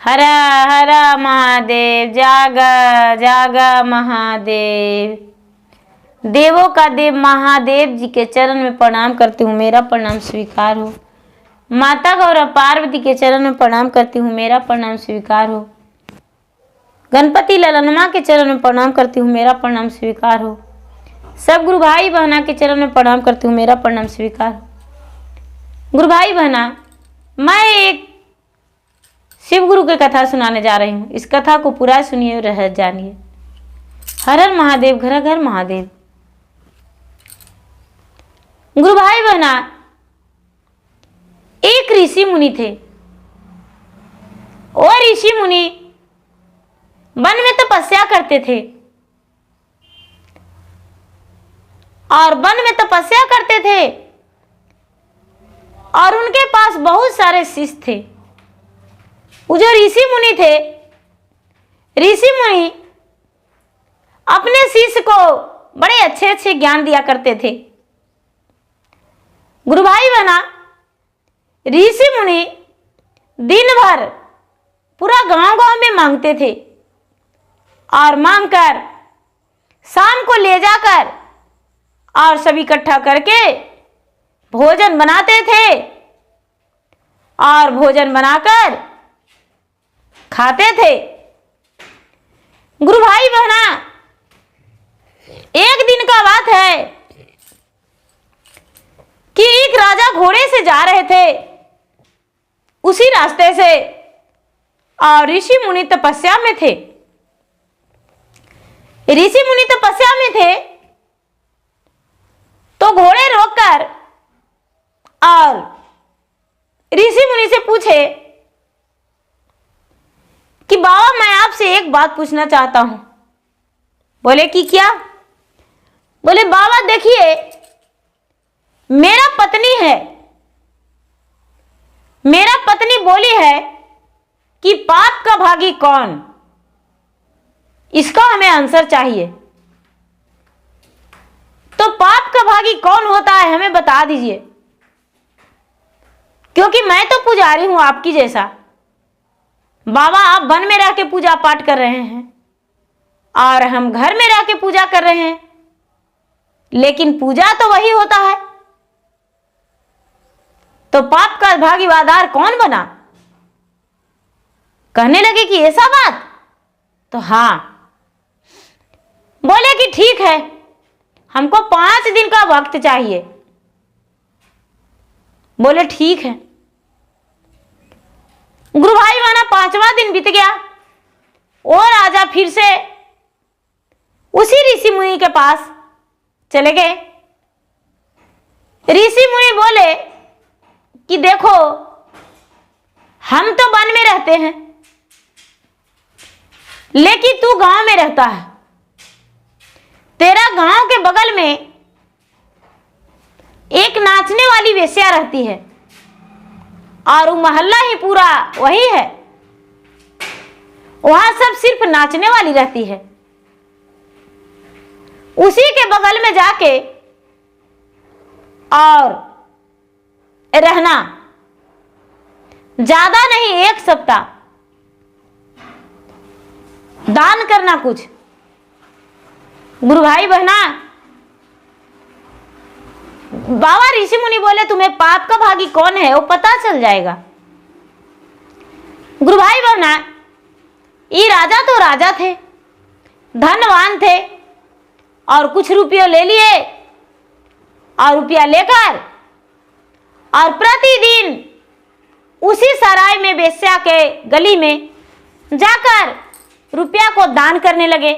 हर हर महादेव, जागा जागा महादेव। देवों का देव महादेव जी के चरण में प्रणाम करती हूँ, मेरा प्रणाम स्वीकार हो। माता गौरा पार्वती के चरण में प्रणाम करती हूँ, मेरा प्रणाम स्वीकार हो। गणपति ललनमा के चरण में प्रणाम करती हूँ, मेरा प्रणाम स्वीकार हो। सब गुरु भाई बहना के चरण में प्रणाम करती हूँ, मेरा प्रणाम स्वीकार हो। गुरु भाई बहना, मैं एक शिव गुरु की कथा सुनाने जा रही हूँ। इस कथा को पूरा सुनिए और रह जानिए। हर हर महादेव, घर घर महादेव। गुरु भाई बहना, एक ऋषि मुनि थे। और ऋषि मुनि वन में तपस्या करते थे और वन में तपस्या करते थे और उनके पास बहुत सारे शिष्य थे। वो जो ऋषि मुनि थे, ऋषि मुनि अपने शिष्य को बड़े अच्छे अच्छे ज्ञान दिया करते थे। गुरु भाई बहना, ऋषि मुनि दिन भर पूरा गांव गांव में मांगते थे और मांगकर शाम को ले जाकर और सब इकट्ठा करके भोजन बनाते थे और भोजन बनाकर खाते थे। गुरु भाई बहना, एक दिन का बात है कि एक राजा घोड़े से जा रहे थे उसी रास्ते से और ऋषि मुनि तपस्या में थे। ऋषि मुनि तपस्या में थे तो घोड़े रोककर और ऋषि मुनि से पूछे कि बाबा, मैं आपसे एक बात पूछना चाहता हूं। बोले कि क्या? बोले बाबा देखिए, मेरा पत्नी है, मेरा पत्नी बोली है कि पाप का भागी कौन, इसका हमें आंसर चाहिए। तो पाप का भागी कौन होता है हमें बता दीजिए, क्योंकि मैं तो पुजारी हूं आपकी जैसा। बाबा, आप वन में रह के पूजा पाठ कर रहे हैं और हम घर में रह के पूजा कर रहे हैं, लेकिन पूजा तो वही होता है। तो पाप का भागीदार कौन बना? कहने लगे कि ऐसा बात? तो हाँ। बोले कि ठीक है, हमको 5 दिन का वक्त चाहिए। बोले ठीक है। गुरु भाई माना 5वां दिन बीत गया और राजा फिर से उसी ऋषि मुनि के पास चले गए। ऋषि मुनि बोले कि देखो, हम तो वन में रहते हैं लेकिन तू गांव में रहता है। तेरा गांव के बगल में एक नाचने वाली वेश्या रहती है और वो मोहल्ला ही पूरा वही है, वहां सब सिर्फ नाचने वाली रहती है। उसी के बगल में जाके और रहना, ज्यादा नहीं 1 सप्ताह दान करना कुछ। गुरु भाई बहना, बाबा ऋषि मुनि बोले तुम्हें पाप का भागी कौन है वो पता चल जाएगा। गुरु भाई बहना, ये राजा तो राजा थे, धनवान थे और कुछ रुपये ले लिए और रुपया लेकर और प्रतिदिन उसी सराय में वेश्या के गली में जाकर रुपया को दान करने लगे।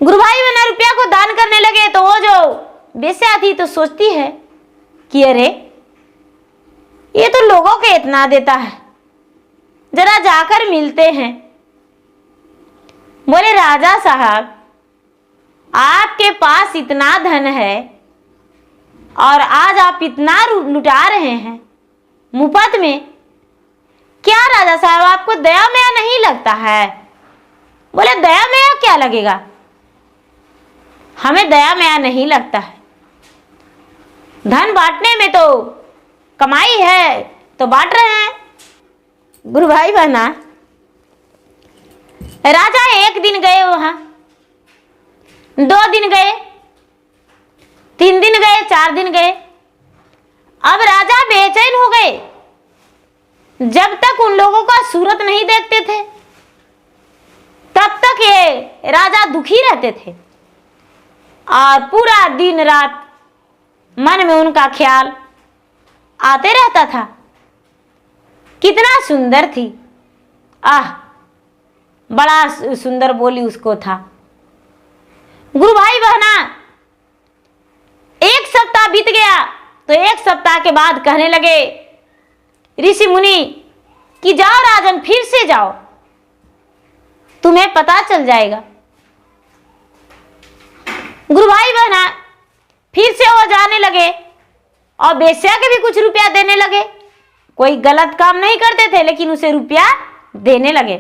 गुरु भाई बहना रुपया को दान करने लगे तो वो जो वेश्या थी तो सोचती है कि अरे ये तो लोगों को इतना देता है, जरा जाकर मिलते हैं। बोले राजा साहब, आपके पास इतना धन है और आज आप इतना लुटा रहे हैं मुफ्त में, क्या राजा साहब आपको दया माया नहीं लगता है? बोले दया माया क्या लगेगा, हमें दया माया नहीं लगता है। धन बांटने में तो कमाई है तो बांट रहे हैं, गुरु भाई बहना, राजा एक दिन गए वहां, 2 दिन गए, 3 दिन गए, 4 दिन गए। अब राजा बेचैन हो गए। जब तक उन लोगों का सूरत नहीं देखते थे तब तक ये राजा दुखी रहते थे और पूरा दिन रात मन में उनका ख्याल आते रहता था, कितना सुंदर थी, आह बड़ा सुंदर बोली उसको था। गुरु भाई बहना, 1 सप्ताह बीत गया तो 1 सप्ताह के बाद कहने लगे ऋषि मुनि कि जाओ राजन, फिर से जाओ, तुम्हें पता चल जाएगा। गुरु भाई बहना फिर से वो जाने लगे और बेश्या के भी कुछ रुपया देने लगे। कोई गलत काम नहीं करते थे लेकिन उसे रुपया देने लगे।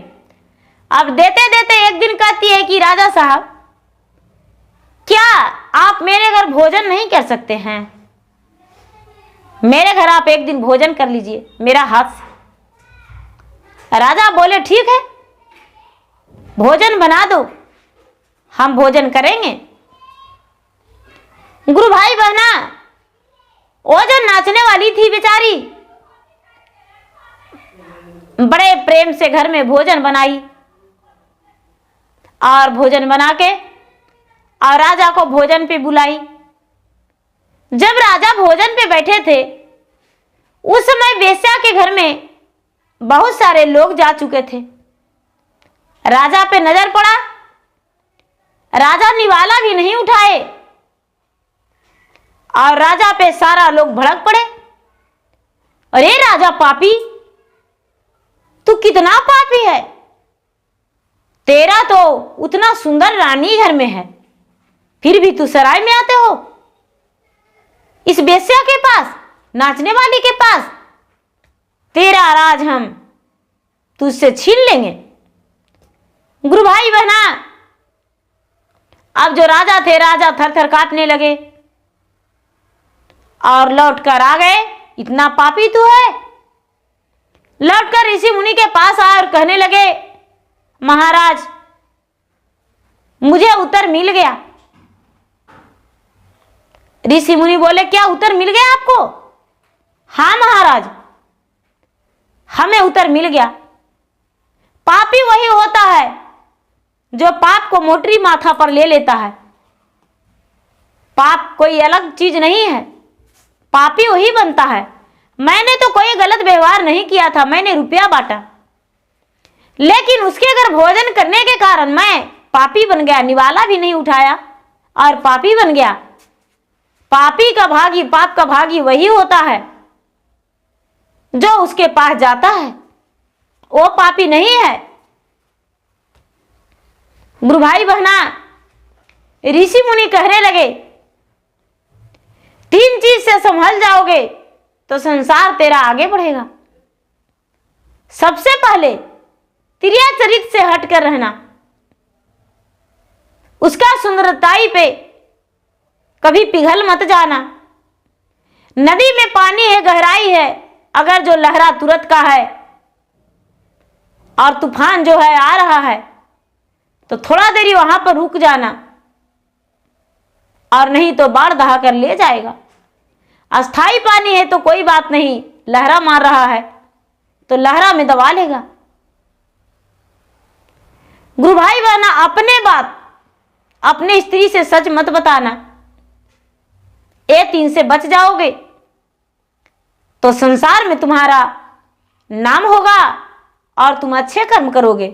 अब देते देते एक दिन कहती है कि राजा साहब, क्या आप मेरे घर भोजन नहीं कर सकते हैं? मेरे घर आप एक दिन भोजन कर लीजिए मेरा हाथ से। राजा बोले ठीक है, भोजन बना दो, हम भोजन करेंगे। गुरु भाई बहना, वो जो नाचने वाली थी बेचारी, बड़े प्रेम से घर में भोजन बनाई और भोजन बना के और राजा को भोजन पे बुलाई। जब राजा भोजन पे बैठे थे उस समय वेश्या के घर में बहुत सारे लोग जा चुके थे। राजा पे नजर पड़ा, राजा निवाला भी नहीं उठाए और राजा पे सारा लोग भड़क पड़े। अरे राजा पापी, तू कितना पापी है, तेरा तो उतना सुंदर रानी घर में है, फिर भी तू सराय में आते हो, इस बेश्या के पास, नाचने वाली के पास। तेरा राज हम तुझसे छीन लेंगे। गुरु भाई बहना, अब जो राजा थे, राजा थर थर कांपने लगे और लौट कर आ गए, इतना पापी तू है। लौटकर ऋषि मुनि के पास आए और कहने लगे महाराज, मुझे उत्तर मिल गया। ऋषि मुनि बोले क्या उत्तर मिल गया आपको? हाँ महाराज, हमें उत्तर मिल गया। पापी वही होता है जो पाप को मोटरी माथा पर ले लेता है। पाप कोई अलग चीज नहीं है, पापी वही बनता है। मैंने तो कोई गलत व्यवहार नहीं किया था, मैंने रुपया बांटा, लेकिन उसके घर भोजन करने के कारण मैं पापी बन गया, निवाला भी नहीं उठाया और पापी बन गया। पापी का भागी, पाप का भागी वही होता है जो उसके पास जाता है, वो पापी नहीं है। गुरु भाई बहना, ऋषि मुनि कहने लगे 3 चीज से संभल जाओगे तो संसार तेरा आगे बढ़ेगा। सबसे पहले तिर्या चरित से हटकर रहना, उसका सुंदरताई पे कभी पिघल मत जाना। नदी में पानी है, गहराई है, अगर जो लहरा तुरंत का है और तूफान जो है आ रहा है तो थोड़ा देरी वहां पर रुक जाना और नहीं तो बाढ़ दहा कर ले जाएगा। अस्थाई पानी है तो कोई बात नहीं, लहरा मार रहा है तो लहरा में दबा लेगा। गुरु भाई बहना, अपने बात अपने स्त्री से सच मत बताना, ये 3 से बच जाओगे तो संसार में तुम्हारा नाम होगा और तुम अच्छे कर्म करोगे।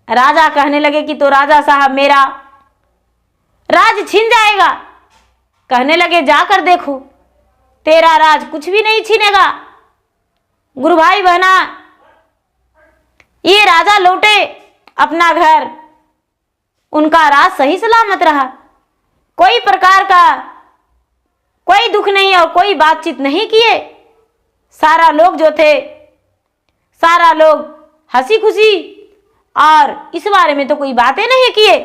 राजा कहने लगे कि तो राजा साहब मेरा राज छीन जाएगा। कहने लगे जाकर देखो, तेरा राज कुछ भी नहीं छीनेगा। गुरु भाई बहना, ये राजा लौटे अपना घर, उनका राज सही सलामत रहा, कोई प्रकार का कोई दुख नहीं और कोई बातचीत नहीं किए। सारा लोग जो थे, सारा लोग हंसी खुशी और इस बारे में तो कोई बातें नहीं किए।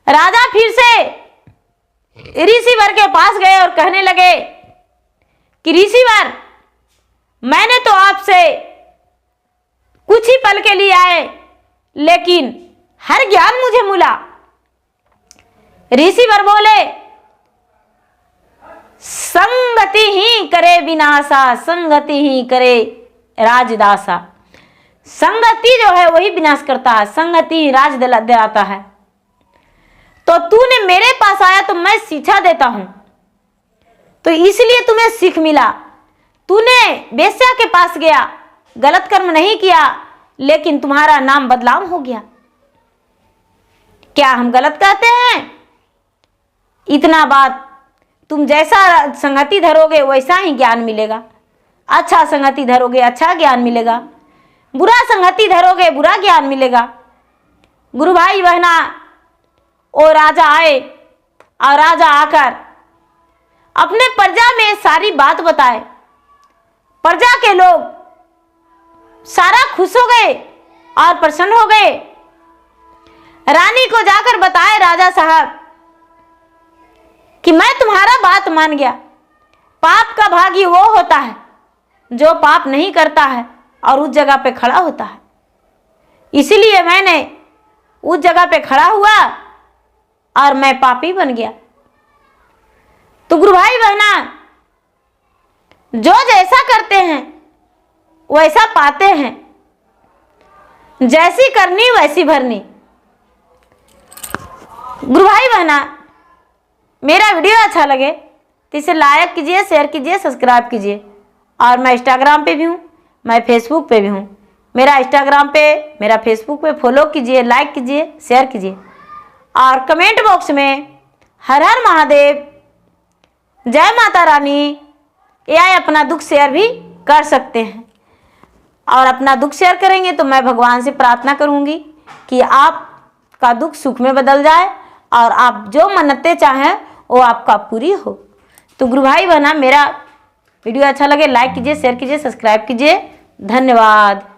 राजा फिर से ऋषिवर के पास गए और कहने लगे कि ऋषिवर, मैंने तो आपसे कुछ ही पल के लिए आए, लेकिन हर ज्ञान मुझे मिला। ऋषिवर बोले, संगति ही करे विनाशा, संगति ही करे राजदासा। संगति जो है वही विनाश करता है, संगति ही राज दिलाता है। तो तूने मेरे पास आया तो मैं शिक्षा देता हूं, तो इसलिए तुम्हें सीख मिला। तूने वेश्या के पास गया, गलत कर्म नहीं किया, लेकिन तुम्हारा नाम बदनाम हो गया। क्या हम गलत कहते हैं? इतना बात, तुम जैसा संगति धरोगे वैसा ही ज्ञान मिलेगा। अच्छा संगति धरोगे अच्छा ज्ञान मिलेगा, बुरा संगति धरोगे बुरा ज्ञान मिलेगा। गुरु भाई बहना, वो राजा आए और राजा आकर अपने प्रजा में सारी बात बताए। प्रजा के लोग सारा खुश हो गए और प्रसन्न हो गए। रानी को जाकर बताए राजा साहब कि मैं तुम्हारा बात मान गया। पाप का भागी वो होता है जो पाप नहीं करता है और उस जगह पे खड़ा होता है। इसीलिए मैंने उस जगह पे खड़ा हुआ और मैं पापी बन गया। तो गुरु भाई बहना, जो जैसा करते हैं वैसा पाते हैं, जैसी करनी वैसी भरनी। गुरु भाई बहना, मेरा वीडियो अच्छा लगे तो इसे लाइक कीजिए, शेयर कीजिए, सब्सक्राइब कीजिए। और मैं इंस्टाग्राम पे भी हूँ, मैं फेसबुक पे भी हूँ। मेरा इंस्टाग्राम पे, मेरा फेसबुक पे फॉलो कीजिए, लाइक कीजिए, शेयर कीजिए। और कमेंट बॉक्स में हर हर महादेव, जय माता रानी या अपना दुख शेयर भी कर सकते हैं। और अपना दुख शेयर करेंगे तो मैं भगवान से प्रार्थना करूँगी कि आपका दुख सुख में बदल जाए और आप जो मन्नतें चाहें वो आपका पूरी हो। तो गुरु भाई बहना, मेरा वीडियो अच्छा लगे लाइक कीजिए, शेयर कीजिए, सब्सक्राइब कीजिए। धन्यवाद।